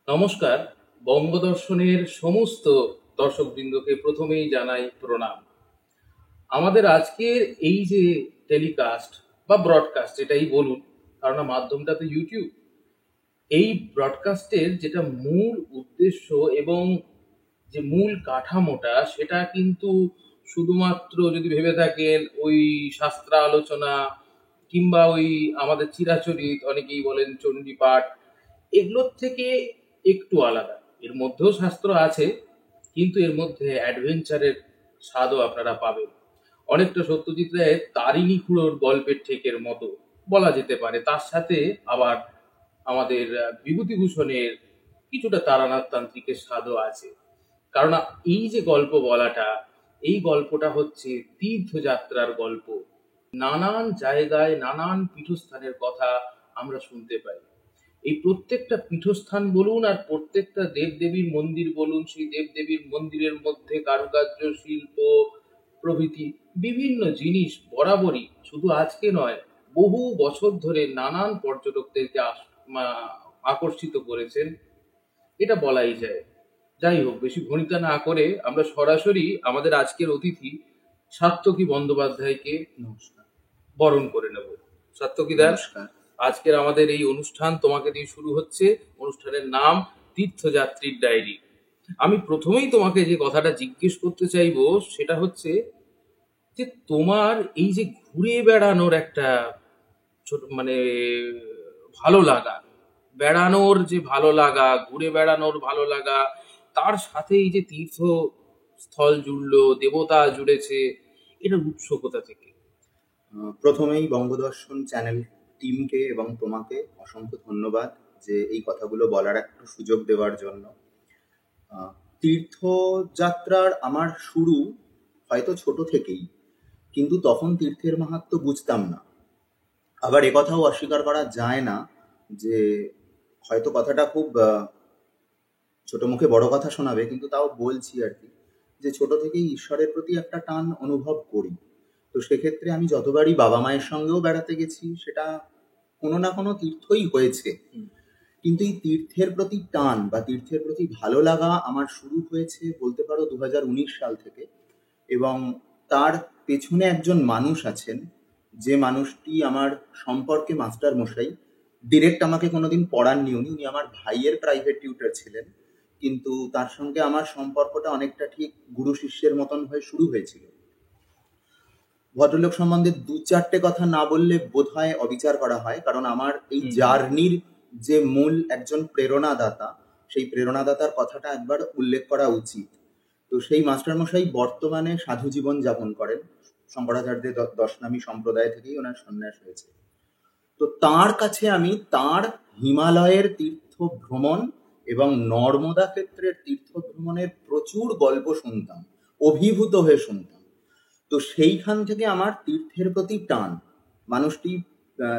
নমস্কার। বঙ্গদর্শনের সমস্ত দর্শকবৃন্দকে প্রথমেই জানাই প্রণাম। আমাদের আজকের এই যে টেলিকাস্ট বা ব্রডকাস্ট এটাই বলুন, কারণ মাধ্যমটা তো ইউটিউব। এই ব্রডকাস্টের যেটা মূল উদ্দেশ্য এবং যে মূল কাঠামোটা সেটা কিন্তু শুধুমাত্র যদি ভেবে থাকেন ওই শাস্ত্র আলোচনা কিংবা ওই আমাদের চিরাচরিত অনেকেই বলেন চণ্ডীপাঠ, এগুলোর থেকে একটু আলাদা। এর মধ্যেও শাস্ত্র আছে, কিন্তু এর মধ্যে অ্যাডভেঞ্চারের স্বাদও আপনারা পাবেন। অনেকটা সত্যজিৎ রায়ের তারিণী খুড়োর গল্পের ঠেকের মতো বলা যেতে পারে। তার সাথে আবার আমাদের বিভূতিভূষণের কিছুটা তারানাথ তান্ত্রিকের স্বাদও আছে। কারণ এই যে গল্প বলাটা, এই গল্পটা হচ্ছে তীর্থযাত্রার গল্প। নানান জায়গায় নানান পীঠস্থানের কথা আমরা শুনতে পাই। এই প্রত্যেকটা পীঠস্থান বলুন আর প্রত্যেকটা দেবদেবীর মন্দির বলুন, সেই দেবদেবীর মন্দিরের মধ্যে কারুকার্য, শিল্প প্রভৃতি বিভিন্ন জিনিস বরাবরই শুধু আজকে নয়, বহু বছর ধরে নানান পর্যটকদেরকে আকর্ষিত করেছেন, এটা বলাই যায়। যাই হোক, বেশি ভনিতা না করে আমরা সরাসরি আমাদের আজকের অতিথি সাত্তকী বন্দ্যোপাধ্যায়কে নমস্কার। বরণ করে নেব। সাত্তকী দাস, নমস্কার। আজকের আমাদের এই অনুষ্ঠান তোমাকে দিয়ে শুরু হচ্ছে। অনুষ্ঠানের নাম তীর্থযাত্রীর ডায়েরি। আমি প্রথমেই তোমাকে যে কথাটা জিজ্ঞেস করতে চাইবো সেটা হচ্ছে যে তোমার এই যে ঘুরে বেড়ানোর একটা ছোট মানে ভালো লাগা, বেড়ানোর যে ভালো লাগা, ঘুরে বেড়ানোর ভালো লাগা, তার সাথে এই যে তীর্থস্থল জুড়লো, দেবতা জুড়েছে, এটার উৎস কোথা থেকে? প্রথমেই বঙ্গদর্শন চ্যানেল টিমকে এবং তোমাকে অসংখ্য ধন্যবাদ যে এই কথাগুলো বলার একটা সুযোগ দেওয়ার জন্য। তীর্থযাত্রার আমার শুরু হয়তো ছোট থেকেই, কিন্তু তখন তীর্থের মাহাত্ম্য বুঝতাম না। আবার একথাও অস্বীকার করা যায় না যে হয়তো কথাটা খুব ছোট মুখে বড় কথা শোনাবে, কিন্তু তাও বলছি আর কি, যে ছোট থেকেই ঈশ্বরের প্রতি একটা টান অনুভব করি। তো সেক্ষেত্রে আমি যতবারই বাবা মায়ের সঙ্গেও বেড়াতে গেছি, সেটা কোনো না কোনো তীর্থই হয়েছে। কিন্তু এই তীর্থের প্রতি টান বা তীর্থের প্রতি ভালো লাগা আমার শুরু হয়েছে বলতে পারো 2019 সাল থেকে। এবং তার পেছনে একজন মানুষ আছেন, যে মানুষটি আমার সম্পর্কে মাস্টার মশাই। ডিরেক্ট আমাকে কোনোদিন পড়াননি উনি, উনি আমার ভাইয়ের প্রাইভেট টিউটর ছিলেন, কিন্তু তার সঙ্গে আমার সম্পর্কটা অনেকটা ঠিক গুরু শিষ্যের মতন হয়ে শুরু হয়েছিল। ভদ্রলোক সম্বন্ধে দু চারটে কথা না বললে বোধহয় অবিচার করা হয়, কারণ আমার এই জার্নির যে মূল একজন প্রেরণাদাতা, সেই প্রেরণাদাতার কথাটা একবার উল্লেখ করা উচিত। তো সেই মাস্টারমশাই বর্তমানে সাধু জীবন যাপন করেন। শঙ্করাচার্যের দশনামী সম্প্রদায় থেকেই ওনার সন্ন্যাস হয়েছে। তো তার কাছে আমি তার হিমালয়ের তীর্থ ভ্রমণ এবং নর্মদা ক্ষেত্রের তীর্থ ভ্রমণের প্রচুর গল্প শুনতাম, অভিভূত হয়ে শুনতাম। তো সেইখান থেকে আমার তীর্থের প্রতি টান। মানুষটি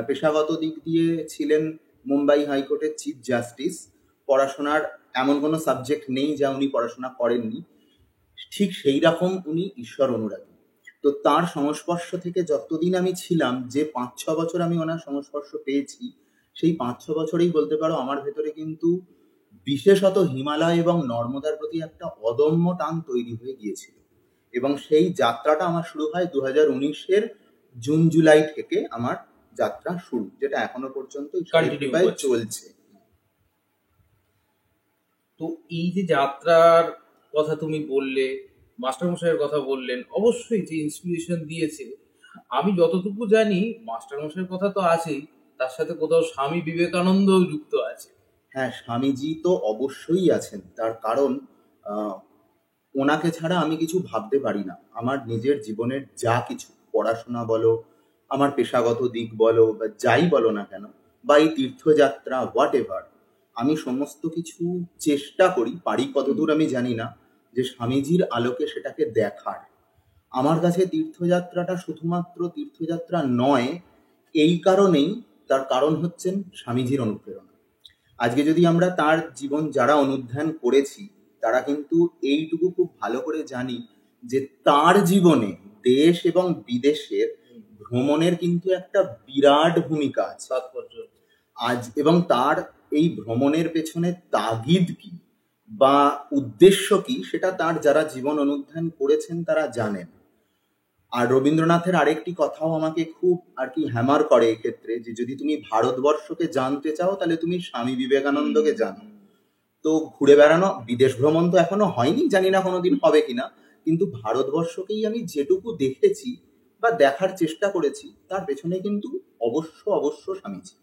পেশাগত দিক দিয়ে ছিলেন মুম্বাই হাইকোর্টের চিফ জাস্টিস। পড়াশোনার এমন কোনো সাবজেক্ট নেই যা উনি পড়াশোনা করেননি, ঠিক সেই রকম উনি ঈশ্বর অনুরাগী। তো তার সংস্পর্শ থেকে যতদিন আমি ছিলাম, যে 5-6 বছর আমি ওনার সংস্পর্শ পেয়েছি, সেই 5-6 বছরেই বলতে পারো আমার ভেতরে কিন্তু বিশেষত হিমালয় এবং নর্মদার প্রতি একটা অদম্য টান তৈরি হয়ে গিয়েছিল। এবং সেই যাত্রাটা আমার শুরু হয় 2019-এর জুন জুলাই থেকে। আমার যাত্রা শুরু, যেটা এখনো পর্যন্ত চলছে। তো এই যে যাত্রার কথা তুমি বললে, মাস্টারমশাইয়ের কথা বললেন, অবশ্যই যে ইন্সপিরেশন দিয়েছে, আমি যতটুকু জানি মাস্টারমশাইয়ের কথা তো আছেই, তার সাথে কোথাও স্বামী বিবেকানন্দও যুক্ত আছে। হ্যাঁ, স্বামীজি তো অবশ্যই আছেন। তার কারণ ওনাকে ছাড়া আমি কিছু ভাবতে পারি না। আমার নিজের জীবনের যা কিছু, পড়াশোনা বলো, আমার পেশাগত দিক বলো, বা যাই বলো না কেন, বা এই তীর্থযাত্রা, হোয়াট এভার, আমি সমস্ত কিছু চেষ্টা করি, পারি কতদূর আমি জানি না, যে স্বামীজির আলোকে সেটাকে দেখার। আমার কাছে তীর্থযাত্রাটা শুধুমাত্র তীর্থযাত্রা নয়, এই কারণেই, তার কারণ হচ্ছেন স্বামীজির অনুপ্রেরণা। আজকে যদি আমরা তার জীবন যারা অনুধ্যান করেছি, তারা কিন্তু এইটুকু খুব ভালো করে জানি যে তার জীবনে দেশ এবং বিদেশের ভ্রমণের কিন্তু একটা বিরাট ভূমিকা আছে। তাৎপর্য আজ এবং তার এই ভ্রমণের পেছনে তাগিদ কি বা উদ্দেশ্য কি সেটা তার যারা জীবন অনুধ্যান করেছেন তারা জানেন। আর রবীন্দ্রনাথের আরেকটি কথাও আমাকে খুব আর কি হ্যামার করে এক্ষেত্রে, যে যদি তুমি ভারতবর্ষকে জানতে চাও তাহলে তুমি স্বামী বিবেকানন্দকে জানো। তো ঘুরে বেড়ানো, বিদেশ ভ্রমণ তো এখনো হয়নি, জানি না কোনোদিন হবে কিনা, কিন্তু ভারতবর্ষকেই আমি যেটুকু দেখেছি বা দেখার চেষ্টা করেছি তার পেছনে কিন্তু অবশ্য অবশ্য স্বামীজি।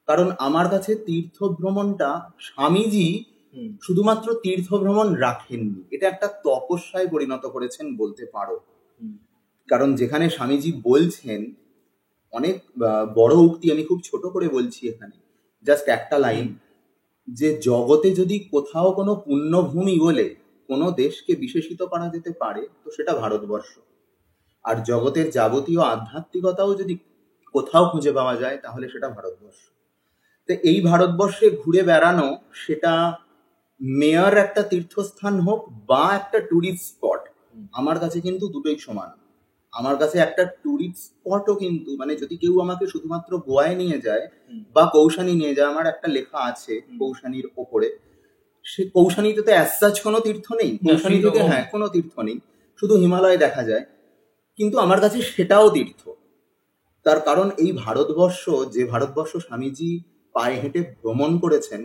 কারণ আমার কাছে তীর্থ ভ্রমণটা স্বামীজি শুধুমাত্র তীর্থ ভ্রমণ রাখেননি, এটা একটা তপস্যায় পরিণত করেছেন বলতে পারো। কারণ যেখানে স্বামীজি বলছেন, অনেক বড় উক্তি, আমি খুব ছোট করে বলছি এখানে, জাস্ট একটা লাইন, যে জগতে যদি কোথাও কোনো পুণ্যভূমি বলে কোনো দেশকে বিশেষিত করা যেতে পারে তো সেটা ভারতবর্ষ। আর জগতের যাবতীয় আধ্যাত্মিকতাও যদি কোথাও খুঁজে পাওয়া যায় তাহলে সেটা ভারতবর্ষ। তো এই ভারতবর্ষে ঘুরে বেড়ানো, সেটা মেয়র একটা তীর্থস্থান হোক বা একটা ট্যুরিস্ট স্পট, আমার কাছে কিন্তু দুটোই সমান। আমার কাছে একটা ট্যুরিস্ট স্পটও কিন্তু, মানে যদি কেউ আমাকে শুধুমাত্র গোয়ায় নিয়ে যায় বা কৌশানী নিয়ে যায়, আমার একটা লেখা আছে কৌশানীর ওপরে, সে কৌশানীতে তো অ্যাজ কোনো তীর্থ নেই, কৌশানী থেকে হ্যাঁ কোনো তীর্থ নেই, শুধু হিমালয় দেখা যায়, কিন্তু আমার কাছে সেটাও তীর্থ। তার কারণ এই ভারতবর্ষ, যে ভারতবর্ষ স্বামীজি পায়ে হেঁটে ভ্রমণ করেছেন,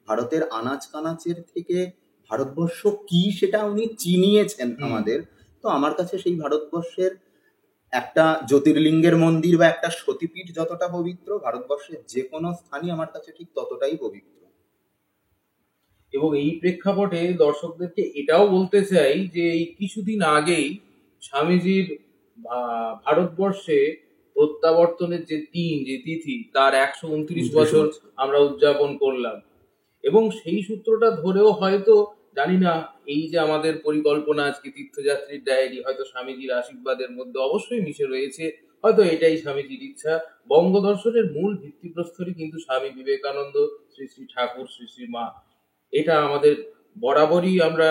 ভারতের আনাচ কানাচের থেকে ভারতবর্ষ কি সেটা উনি চিনিয়েছেন আমাদের। তো আমার কাছে সেই ভারতবর্ষের একটা জ্যোতির্লিঙ্গের মন্দির বা একটা সতীপীঠ যতটা পবিত্র, ভারতবর্ষের যে কোনো স্থানই আমার কাছে ঠিক ততটাই পবিত্র। এবং এই প্রেক্ষাপটে দর্শকদেরকে এটাও বলতে চাই যে এই কিছুদিন আগেই স্বামীজির ভারতবর্ষে প্রত্যাবর্তনের যে তিথি, তার 129 বছর আমরা উদযাপন করলাম। এবং সেই সূত্রটা ধরেও হয়তো জানি না, এই যে আমাদের পরিকল্পনা আজকে তীর্থযাত্রীর ডায়েরি, হয়তো স্বামীজির আশীর্বাদের মধ্যে অবশ্যই মিশে রয়েছে, হয়তো এটাই স্বামীজির ইচ্ছা। বঙ্গদর্শনের মূল ভিত্তিপ্রস্তরই কিন্তু স্বামী বিবেকানন্দ, শ্রী শ্রী ঠাকুর, শ্রী শ্রী মা। এটা আমাদের বরাবরই আমরা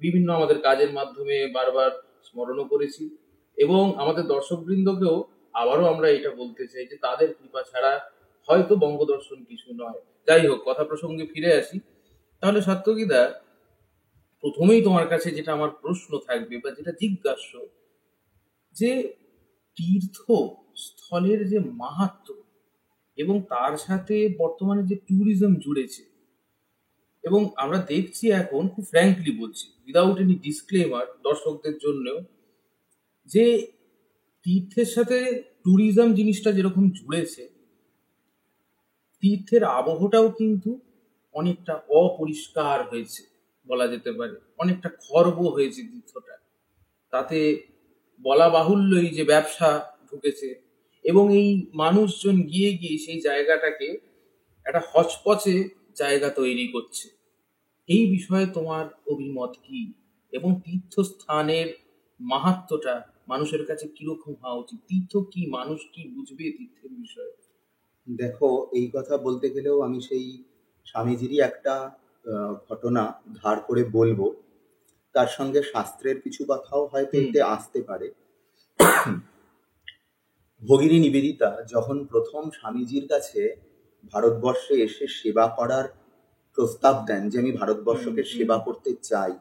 বিভিন্ন আমাদের কাজের মাধ্যমে বারবার স্মরণও করেছি, এবং আমাদের দর্শকবৃন্দকেও আবারও আমরা এটা বলতে চাই যে তাদের কৃপা ছাড়া হয়তো বঙ্গদর্শন কিছু নয়। যাই হোক, কথা প্রসঙ্গে ফিরে আসি। তাহলে সাত্তকীদা, প্রথমেই তোমার কাছে যেটা আমার প্রশ্ন থাকবে বা যেটা জিজ্ঞাস্য, যে তীর্থ স্থলের যে মাহাত্ম্য এবং তার সাথে বর্তমানে যে ট্যুরিজম জুড়েছে, এবং আমরা দেখছি এখন, খুব ফ্র্যাঙ্কলি বলছি, উইদাউট এনি ডিসক্লেমার দর্শকদের জন্যও, যে তীর্থের সাথে ট্যুরিজম জিনিসটা যেরকম জুড়েছে, তীর্থের আবহটাও কিন্তু অনেকটা অপরিষ্কার হয়েছে বলা যেতে পারে, অনেকটা খর্ব হয়েছে তীর্থটা। তাতে বলা বাহুল্যই যে ব্যবসা ঢুকেছে, এবং এই মানুষজন গিয়ে গিয়ে সেই জায়গাটাকে একটা হচপচে জায়গা তৈরি করছে। এই বিষয়ে তোমার অভিমত কি, এবং তীর্থস্থানের মাহাত্ম্যটা মানুষের কাছে কিরকম হওয়া উচিত? তীর্থ কি, মানুষ কি বুঝবে তীর্থের বিষয়ে? দেখো, এই কথা বলতে গেলেও আমি সেই স্বামীজিরই একটা ঘটনা ধার করে বলবো, তার সঙ্গে শাস্ত্রের কিছু কথাও হয়তো এতে আসতে পারে। ভগিনী নিবেদিতা যখন প্রথম স্বামীজির কাছে ভারতবর্ষে এসে সেবা করার প্রস্তাব দেন, যে আমি ভারতবর্ষকে সেবা করতে চাই,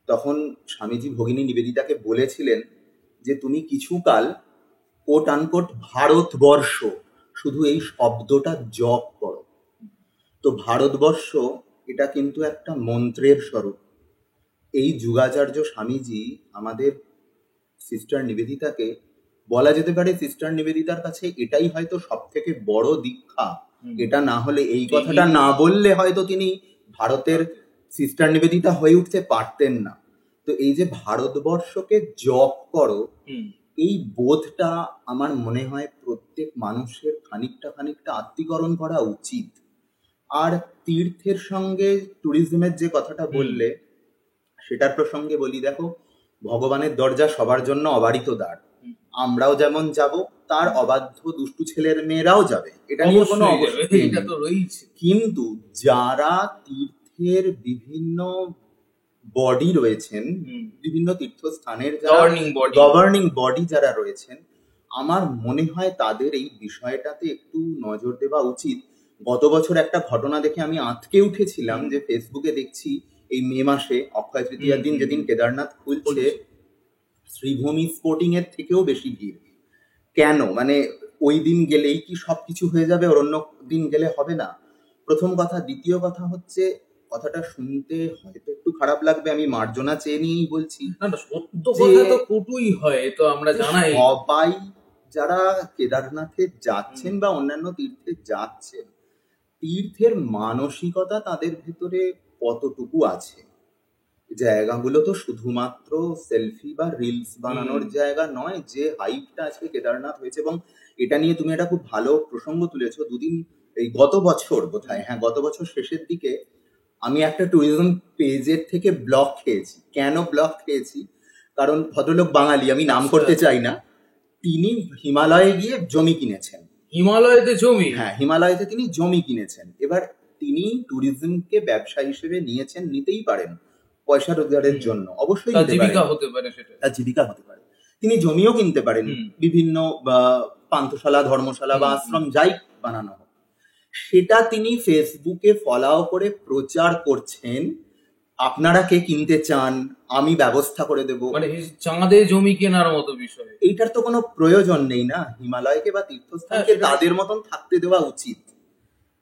তখন স্বামীজি ভগিনী নিবেদিতাকে বলেছিলেন যে তুমি কিছুকাল কোট আনকোট ভারতবর্ষ, শুধু এই শব্দটা জপ করো। তো ভারতবর্ষ এটা কিন্তু একটা মন্ত্রের স্বরূপ। এই যুগাচার্য স্বামীজি আমাদের সিস্টার নিবেদিতাকে, বলা যেতে পারে সিস্টার নিবেদিতার কাছে এটাই হয়তো সব থেকে বড় দীক্ষা। এটা না হলে, এই কথাটা না বললে হয়তো তিনি ভারতের সিস্টার নিবেদিতা হয়ে উঠতে পারতেন না। তো এই যে ভারতবর্ষকে জপ করো, এই বোধটা আমার মনে হয় প্রত্যেক মানুষের খানিকটা খানিকটা আত্মীকরণ করা উচিত। আর তীর্থের সঙ্গে ট্যুরিজমের যে কথাটা বললে, সেটার প্রসঙ্গে বলি, দেখো, ভগবানের দরজা সবার জন্য অবারিত দ্বার। আমরাও যেমন যাব, তার অবাধ্য দুষ্টু ছেলের মেয়েরাও যাবে, এটা নিয়ে কোনো এটা তো রয়েছে। কিন্তু যারা তীর্থের বিভিন্ন বডি রয়েছেন, বিভিন্ন তীর্থস্থানের গভর্নিং বডি যারা রয়েছেন, আমার মনে হয় তাদের এই বিষয়টাতে একটু নজর দেওয়া উচিত। গত বছর একটা ঘটনা দেখে আমি আঁতকে উঠেছিলাম যে ফেসবুকে দেখছি এই মে মাসে অক্ষয় তৃতীয়ার দিন যেদিন কেদারনাথ খুলছে, শ্রীভূমি স্পোর্টিং এর থেকেও বেশি ভিড়। কেন? মানে ওই দিন গেলেই কি সবকিছু হয়ে যাবে, আর অন্য দিন গেলে হবে না? প্রথম কথা। দ্বিতীয় কথা হচ্ছে, কথাটা শুনতে হয়তো একটু খারাপ লাগবে, আমি মার্জনা চেয়ে নিয়েই বলছি, না না, সত্য কথা তো কটুই হয়, তো আমরা যে জানাই। সবাই যারা কেদারনাথে যাচ্ছেন বা অন্যান্য তীর্থে যাচ্ছেন, তীর্থের মানসিকতা তাদের ভেতরে কতটুকু আছে? জায়গাগুলো তো শুধুমাত্র সেলফি বা রিলস বানানোর জায়গা নয়। যে হাইপটা আজকে কেদারনাথ হয়েছে, এবং এটা নিয়ে তুমি একটা খুব ভালো প্রসঙ্গ তুলেছো। এই গত বছর বোধহয়, হ্যাঁ গত বছর শেষের দিকে আমি একটা ট্যুরিজম পেজের থেকে ব্লক খেয়েছি। কেন ব্লক খেয়েছি? কারণ ভদ্রলোক বাঙালি, আমি নাম করতে চাই না, তিনি হিমালয়ে গিয়ে জমি কিনেছেন। হিমালয়তে জমি? হ্যাঁ, হিমালয়তে তিনি জমি কিনেছেন। এবার তিনি ট্যুরিজমকে ব্যবসা হিসেবে নিয়েছেন, নিতেই পারেন পয়সা রোজগারের জন্য, অবশ্যই তার নিতে জীবিকা পারেন, হতে পারে সেটা। তার জীবিকা হতে পারে। তিনি জমিও কিনতে পারেন, বিভিন্ন পান্থশালা, ধর্মশালা বা আশ্রম যাই বানানো হোক। সেটা তিনি ফেসবুকে ফলাও করে প্রচার করছেন, আপনারা কে কিনতে চান আমি ব্যবস্থা করে দেব। মানে চাঁদে জমি কেনার মতো বিষয়। এইটার তো কোনো প্রয়োজন নেই না। হিমালয়কে বা তীর্থস্থানকে তাদের মতন থাকতে দেওয়া উচিত।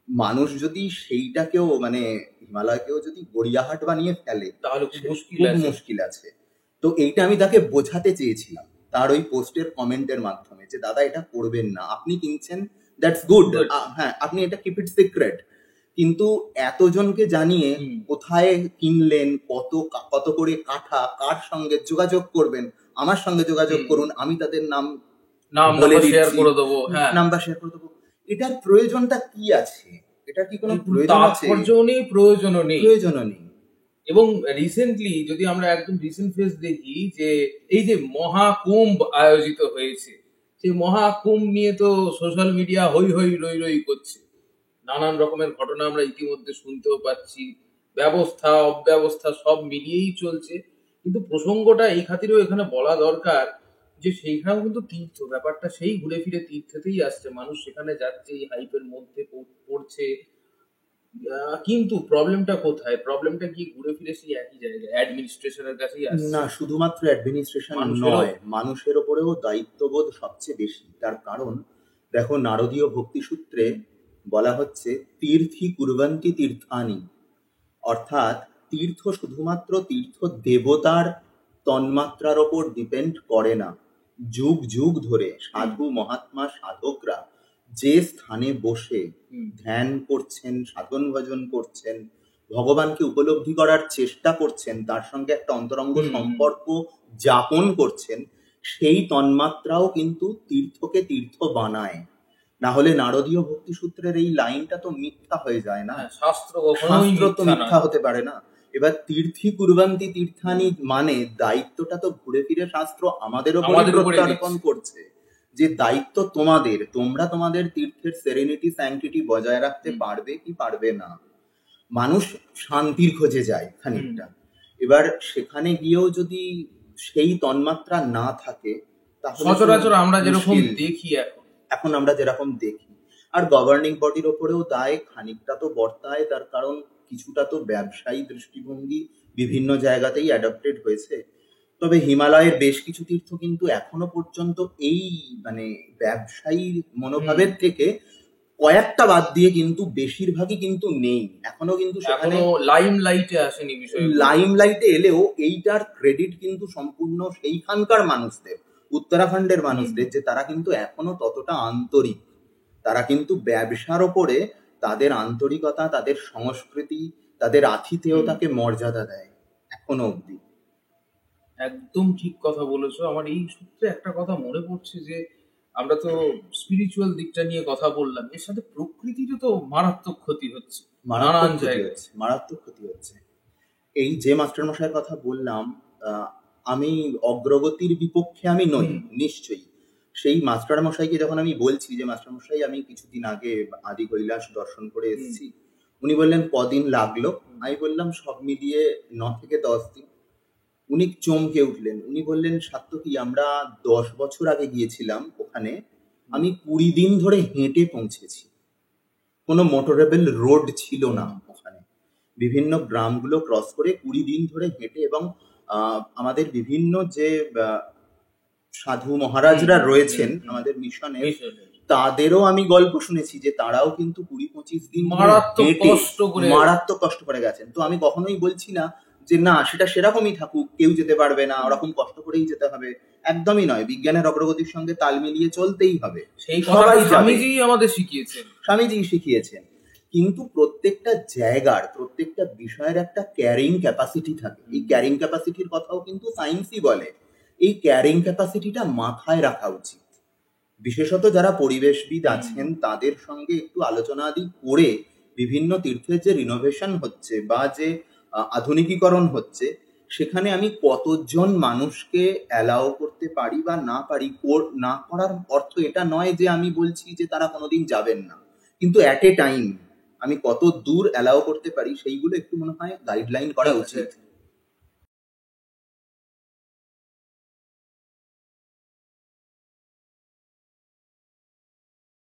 মানুষ যদি সেইটাকেও, মানে হিমালয়কেও যদি গড়িয়াহাট বানিয়ে ফেলে, তাহলে খুব মুশকিল আছে। তো এইটা আমি তাকে বোঝাতে চেয়েছিলাম তার ওই পোস্টের কমেন্টের মাধ্যমে, যে দাদা এটা করবেন না, আপনি কিনছেন দ্যাটস গুড, হ্যাঁ আপনি এটা কিপ ইট সিক্রেট, কিন্তু এতজনকে জানিয়ে কোথায় কিনলেন, কত করে কাঠা, কার সঙ্গে যোগাযোগ করবেন, আমার সঙ্গে যোগাযোগ করুন, আমি তাদের নাম বলে শেয়ার করে দেবো, নাম্বার শেয়ার করে দেবো। এটার প্রয়োজনটা কি আছে? এটা কি কোনো প্রয়োজন আছে? প্রয়োজনও নেই। এবং রিসেন্টলি যদি আমরা একদম রিসেন্ট ফেজ দেখি, যে এই যে মহাকুম্ভ আয়োজিত হয়েছে, সেই মহাকুম্ভ নিয়ে তো সোশ্যাল মিডিয়া হই হই রই রই করছে, নানান রকমের ঘটনা আমরা ইতিমধ্যে শুনতেও পাচ্ছি, ব্যবস্থা অব্যবস্থা সব মিলিয়েই চলছে। কিন্তু প্রসঙ্গটা এই খাতিরেও এখানে বলা দরকার যে সেইখানেও কিন্তু তীর্থ ব্যাপারটা সেই ঘুরে ফিরে তীর্থতেই আসছে, মানুষ সেখানে যাচ্ছে, এই হাইপের মধ্যে পড়ছে। কিন্তু প্রবলেমটা কোথায়? প্রবলেমটা কি ঘুরে ফিরে সেই একই জায়গায়, অ্যাডমিনিস্ট্রেশনের কাছেই আসছে। না, শুধুমাত্র অ্যাডমিনিস্ট্রেশন নয়, মানুষের ওপরেও দায়িত্ববোধ সবচেয়ে বেশি। তার কারণ দেখো, নারদীয় ভক্তি সূত্রে বলা হচ্ছে তীর্থি কুর্বন্তি তীর্থানি, অর্থাৎ তীর্থ শুধুমাত্র তীর্থ দেবতার তন্মাত্রার ওপর ডিপেন্ড করে না। যুগ যুগ ধরে সাধু মহাত্মা সাধকরা যে স্থানে বসে ধ্যান করছেন, সাধন ভজন করছেন, ভগবানকে উপলব্ধি করার চেষ্টা করছেন, তার সঙ্গে একটা অন্তরঙ্গ সম্পর্ক যাপন করছেন, সেই তন্মাত্রাও কিন্তু তীর্থকে তীর্থ বানায়। না হলে নারদীয় ভক্তি সূত্রের এই লাইনটা তো মিথ্যা হয়ে যায় না, শাস্ত্র তো মিথ্যা হতে পারে না। এবার তীর্থি কুর্বন্তি তীর্থানি মানে দায়িত্বটা তো ঘুরে ফিরে শাস্ত্র আমাদের উপর প্রত্যার্পণ করছে, যে দায়িত্ব তোমাদের, তোমরা তোমাদের তীর্থের সেরেনিটি স্যাংটিটি বজায় রাখতে পারবে কি পারবে না। মানুষ শান্তির খোঁজে যায় খানিকটা, এবার সেখানে গিয়েও যদি সেই তন্মাত্রা না থাকে, তাহলে সচরাচর আমরা যেরকম দেখি এখন আমরা যেরকম দেখি, আর গভর্নিং বডির ওপরেও দায় খানিকটা তো বর্তায়। তার কারণ কিছুটা তো ব্যবসায়ী দৃষ্টিভঙ্গি বিভিন্ন জায়গাতেই অ্যাডাপ্টেড হয়েছে। তবে হিমালয়ের বেশ কিছু তীর্থ কিন্তু এখনো পর্যন্ত এই মানে ব্যবসায়ী মনোভাবের থেকে কয়েকটা বাদ দিয়ে কিন্তু বেশিরভাগই কিন্তু নেই এখনো, কিন্তু সেখানে লাইমলাইটে আসেনি বিষয়। লাইমলাইটে এলেও এইটার ক্রেডিট কিন্তু সম্পূর্ণ সেইখানকার মানুষদের, উত্তরাখণ্ডের মানুষদের, যে তারা কিন্তু এখনো ততটা আন্তরিক। তারা কিন্তু ব্যবসার ওপরে তাদের আন্তরিকতা, তাদের সংস্কৃতি, তাদের আতিথেয়তাকে মর্যাদা দেয় এখনো অবধি। একদম ঠিক কথা বলেছো। আমার এই সূত্রে একটা কথা মনে পড়ছে, যে আমরা তো স্পিরিচুয়াল দিকটা নিয়ে কথা বললাম, এর সাথে প্রকৃতিরও তো মারাত্মক ক্ষতি হচ্ছে, নানান জায়গায় মারাত্মক ক্ষতি হচ্ছে। এই যে মাস্টারমশাইয়ের কথা বললাম, আমি অগ্রগতির বিপক্ষে আমি নই, নিশ্চয়ই। সেই মাস্টারমশাইকে যখন আমি বলছি যে মাস্টারমশাই আমি কিছুদিন আগে আদি কৈলাস দর্শন করে এসেছি, উনি বললেন কদিন লাগলো? আমি বললাম সব মিলিয়ে 9 থেকে 10 দিন। উনি চমকে উঠলেন, উনি বললেন সাত্যকী, আমরা 10 বছর আগে গিয়েছিলাম ওখানে, আমি 20 দিন ধরে হেঁটে পৌঁছেছি। কোনো মোটরেবল রোড ছিল না ওখানে। বিভিন্ন গ্রামগুলো ক্রস করে 20 দিন ধরে হেঁটে, এবং আমাদের বিভিন্ন যে সাধু মহারাজরা রয়েছেন আমাদের মিশনে, তাদেরও আমি গল্প শুনেছি যে তারাও কিন্তু 20-25 দিন মারাত্মক কষ্ট করে গেছেন। তো আমি কখনোই বলছি না যে না, সেটা সেরকমই থাকুক, কেউ যেতে পারবে না, ওরকম কষ্ট করেই যেতে হবে, একদমই নয়। বিজ্ঞানের অগ্রগতির সঙ্গে তাল মিলিয়ে চলতেই হবে। সেই সবাই স্বামীজি আমাদের শিখিয়েছেন, স্বামীজি শিখিয়েছেন। কিন্তু প্রত্যেকটা জায়গার, প্রত্যেকটা বিষয়ের একটা ক্যারিং ক্যাপাসিটি থাকে। এই ক্যারিং ক্যাপাসিটির কথাও কিন্তু সায়েন্সই বলে। এই ক্যারিং ক্যাপাসিটিটা মাথায় রাখা উচিত। বিশেষত যারা পরিবেশবিদ আছেন তাদের সঙ্গে একটু আলোচনা আদি করে বিভিন্ন তীর্থের যে রিনোভেশন হচ্ছে বা যে আধুনিকীকরণ হচ্ছে, সেখানে আমি কতজন মানুষকে অ্যালাউ করতে পারি বা না পারি। না করার অর্থ এটা নয় যে আমি বলছি যে তারা কোনোদিন যাবেন না, কিন্তু অ্যাট এ টাইম আমি কত দূর অ্যালাউ করতে পারি সেইগুলো একটু মনে হয় গাইডলাইন করা উচিত।